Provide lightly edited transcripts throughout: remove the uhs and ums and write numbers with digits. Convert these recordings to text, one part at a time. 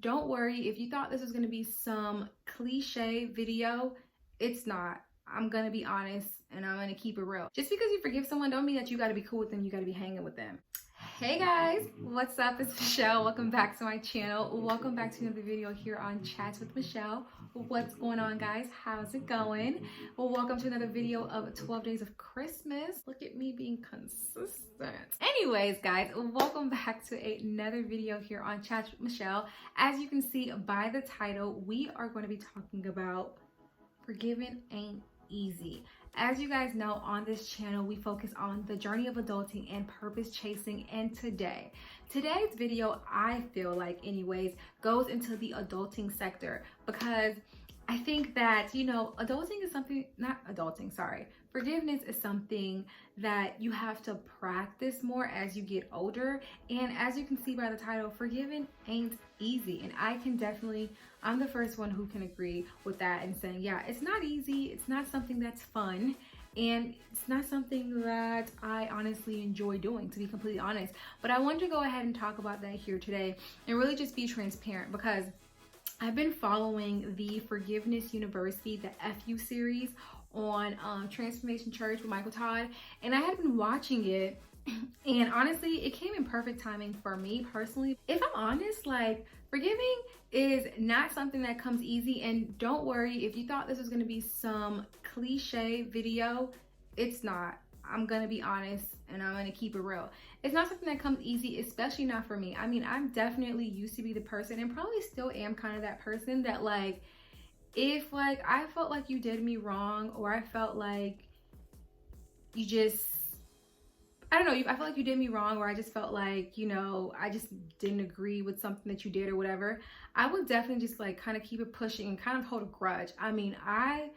don't worry, if you thought this was going to be some cliche video, it's not. I'm going to be honest and I'm going to keep it real. Just because you forgive someone don't mean that you got to be cool with them, you got to be hanging with them. Hey guys, what's up? It's Michelle. Welcome back to my channel. Welcome back to another video here on Chats with Michelle. What's going on, guys? How's it going? Well, welcome to another video of 12 Days of Christmas. Look at me being consistent. Anyways, guys, welcome back to another video here on Chats with Michelle. As you can see by the title, we are going to be talking about forgiving ain't easy. As you guys know, on this channel we focus on the journey of adulting and purpose chasing, and today's video, I feel like anyways, goes into the adulting sector, because I think that, you know, forgiveness is something that you have to practice more as you get older. And as you can see by the title, forgiving ain't easy. And I'm the first one who can agree with that and saying, yeah, it's not easy. It's not something that's fun. And it's not something that I honestly enjoy doing, to be completely honest. But I wanted to go ahead and talk about that here today and really just be transparent, because I've been following the Forgiveness University, the FU series on Transformation Church with Michael Todd, and I had been watching it, and honestly, it came in perfect timing for me personally. If I'm honest, like, forgiving is not something that comes easy, and don't worry, if you thought this was gonna be some cliche video, it's not. I'm gonna be honest and I'm gonna keep it real. It's not something that comes easy, especially not for me. I mean, I'm definitely used to be the person, and probably still am kind of that person that, like, if like I felt like you did me wrong, or I felt like you just, I don't know, I felt like you did me wrong, or I just felt like, you know, I just didn't agree with something that you did or whatever, I would definitely just like kind of keep it pushing and kind of hold a grudge. I mean, I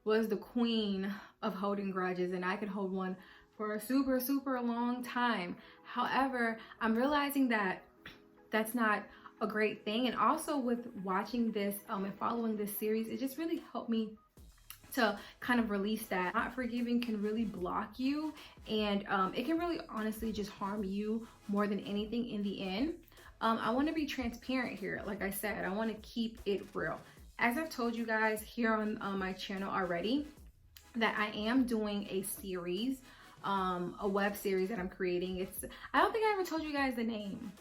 was the queen of holding grudges, and I could hold one for a super long time. However, I'm realizing that that's not a great thing. And also with watching this and following this series, it just really helped me to kind of release that. Not forgiving can really block you, and it can really honestly just harm you more than anything in the end. I want to be transparent here. Like I said, I want to keep it real. As I've told you guys here on my channel already, that I am doing a series, a web series that I'm creating. I don't think I ever told you guys the name.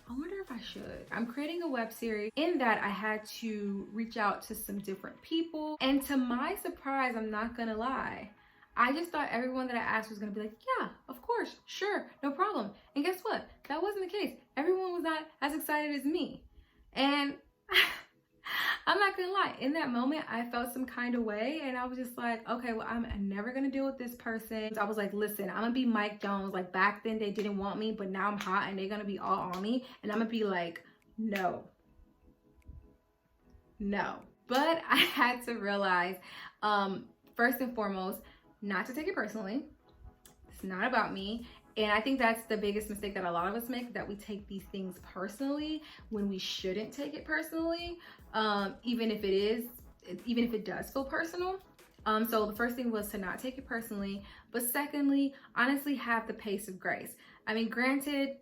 I wonder if I should. I'm creating a web series. In that, I had to reach out to some different people, and to my surprise, I'm not gonna lie, I just thought everyone that I asked was gonna be like, yeah, of course, sure, no problem. And guess what? That wasn't the case. Everyone was not as excited as me. And I'm not gonna lie, in that moment, I felt some kind of way, and I was just like, okay, well, I'm never gonna deal with this person. So I was like, listen, I'm gonna be Mike Jones. Like, back then they didn't want me, but now I'm hot and they're gonna be all on me, and I'm gonna be like, no. But I had to realize, first and foremost, not to take it personally. It's not about me. And I think that's the biggest mistake that a lot of us make, that we take these things personally when we shouldn't take it personally, even if it does feel personal. So the first thing was to not take it personally, but secondly, honestly, have the pace of grace. I mean, granted,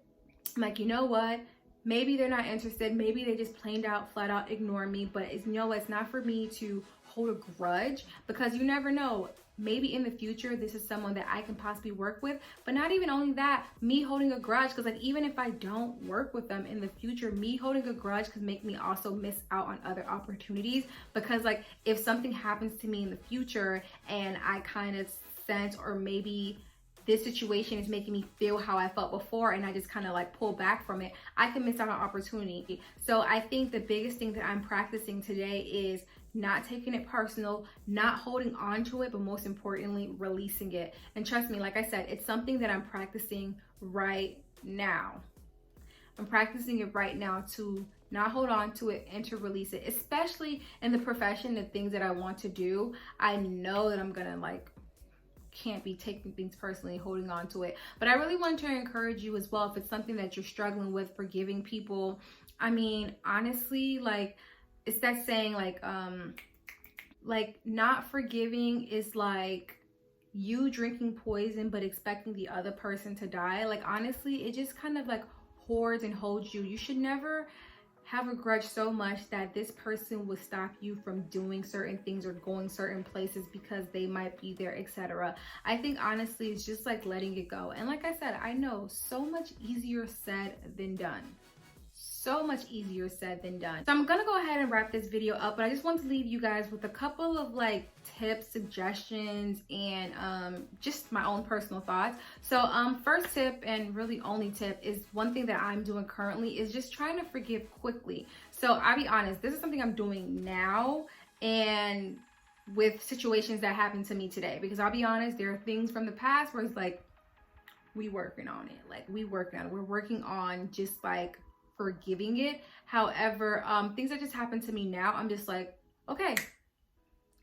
I'm like, you know what? Maybe they're not interested. Maybe they just flat out ignore me, but it's, you know, it's not for me to hold a grudge, because you never know. Maybe in the future, this is someone that I can possibly work with. But not even only that, me holding a grudge, because like, even if I don't work with them in the future, me holding a grudge could make me also miss out on other opportunities. Because like, if something happens to me in the future and I kind of sense, or maybe this situation is making me feel how I felt before, and I just kind of like pull back from it, I can miss out on opportunity. So I think the biggest thing that I'm practicing today is not taking it personal, not holding on to it, but most importantly, releasing it. And trust me, like I said, it's something that I'm practicing right now. I'm practicing it right now to not hold on to it and to release it, especially in the profession, the things that I want to do. I know that I'm gonna can't be taking things personally, holding on to it. But I really want to encourage you as well, if it's something that you're struggling with, forgiving people. I mean, honestly, like, it's that saying, like not forgiving is like you drinking poison but expecting the other person to die. Like, honestly, it just kind of like hoards and holds you. You should never have a grudge so much that this person would stop you from doing certain things or going certain places because they might be there, etc. I think honestly it's just like letting it go. And like I said, I know so much easier said than done. So much easier said than done. So I'm gonna go ahead and wrap this video up, but I just want to leave you guys with a couple of like tips, suggestions, and just my own personal thoughts. So first tip, and really only tip, is one thing that I'm doing currently is just trying to forgive quickly. So I'll be honest, this is something I'm doing now and with situations that happened to me today, because I'll be honest, there are things from the past where it's like, we working on it. Like we're working on just like forgiving it. However, things that just happened to me now, I'm just like, okay,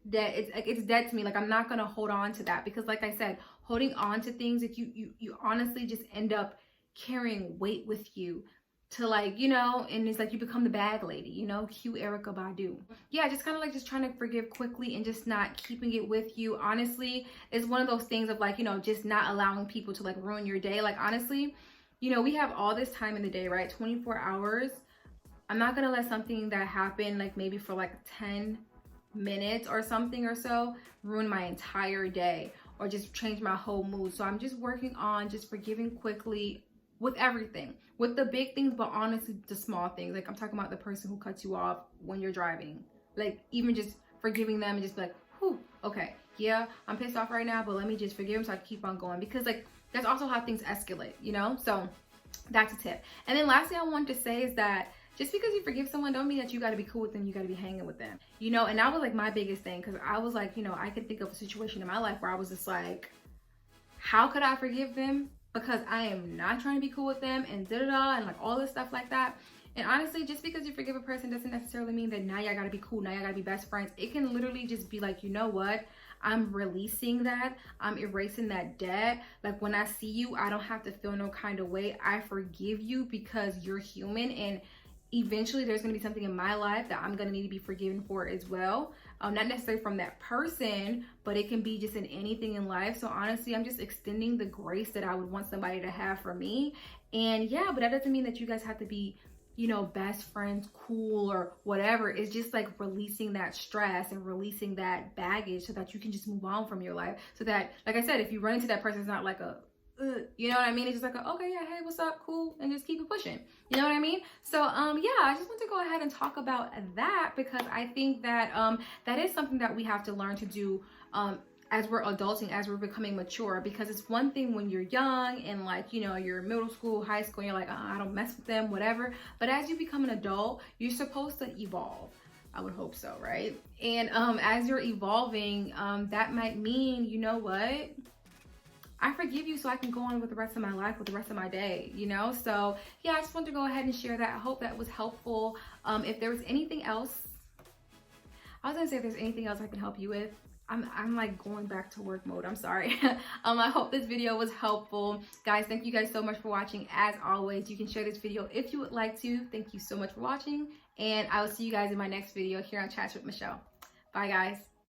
that it's dead to me. Like I'm not gonna hold on to that, because like I said, holding on to things, if you honestly just end up carrying weight with you to, like, you know, and it's like you become the bag lady, you know, cue Erykah Badu. Yeah, just kind of like just trying to forgive quickly and just not keeping it with you. Honestly, it's one of those things of like, you know, just not allowing people to like ruin your day. Like honestly, you know, we have all this time in the day, right? 24 hours. I'm not gonna let something that happened like maybe for like 10 minutes or something or so ruin my entire day or just change my whole mood. So I'm just working on just forgiving quickly with everything, with the big things, but honestly the small things. Like I'm talking about the person who cuts you off when you're driving, like even just forgiving them and just be like, whew, okay, yeah, I'm pissed off right now, but let me just forgive them so I can keep on going, because like that's also how things escalate, you know? So that's a tip. And then lastly, I want to say is that just because you forgive someone don't mean that you got to be cool with them, you got to be hanging with them, you know? And that was like my biggest thing, because I was like, you know, I could think of a situation in my life where I was just like, how could I forgive them? Because I am not trying to be cool with them and da-da-da and like all this stuff like that. And honestly, just because you forgive a person doesn't necessarily mean that now y'all gotta be cool, now y'all gotta be best friends. It can literally just be like, you know what? I'm releasing that. I'm erasing that debt. Like when I see you, I don't have to feel no kind of way. I forgive you because you're human, and eventually there's gonna be something in my life that I'm gonna need to be forgiven for as well. Not necessarily from that person, but it can be just in anything in life. So honestly, I'm just extending the grace that I would want somebody to have for me. And yeah, but that doesn't mean that you guys have to be, you know, best friends, cool, or whatever. It's just like releasing that stress and releasing that baggage so that you can just move on from your life. So that, like I said, if you run into that person, it's not like a, you know what I mean? It's just like, okay, yeah, hey, what's up, cool, and just keep it pushing. You know what I mean? So, yeah, I just want to go ahead and talk about that, because I think that that is something that we have to learn to do as we're adulting, as we're becoming mature. Because it's one thing when you're young and like, you know, you're in middle school, high school, and you're like, I don't mess with them, whatever. But as you become an adult, you're supposed to evolve. I would hope so, right? And as you're evolving, that might mean, you know what? I forgive you so I can go on with the rest of my life, with the rest of my day, you know? So yeah, I just wanted to go ahead and share that. I hope that was helpful. If there was anything else, I was gonna say if there's anything else I can help you with. I'm like going back to work mode. I'm sorry. I hope this video was helpful. Guys, thank you guys so much for watching. As always, you can share this video if you would like to. Thank you so much for watching. And I will see you guys in my next video here on Chats with Michelle. Bye, guys.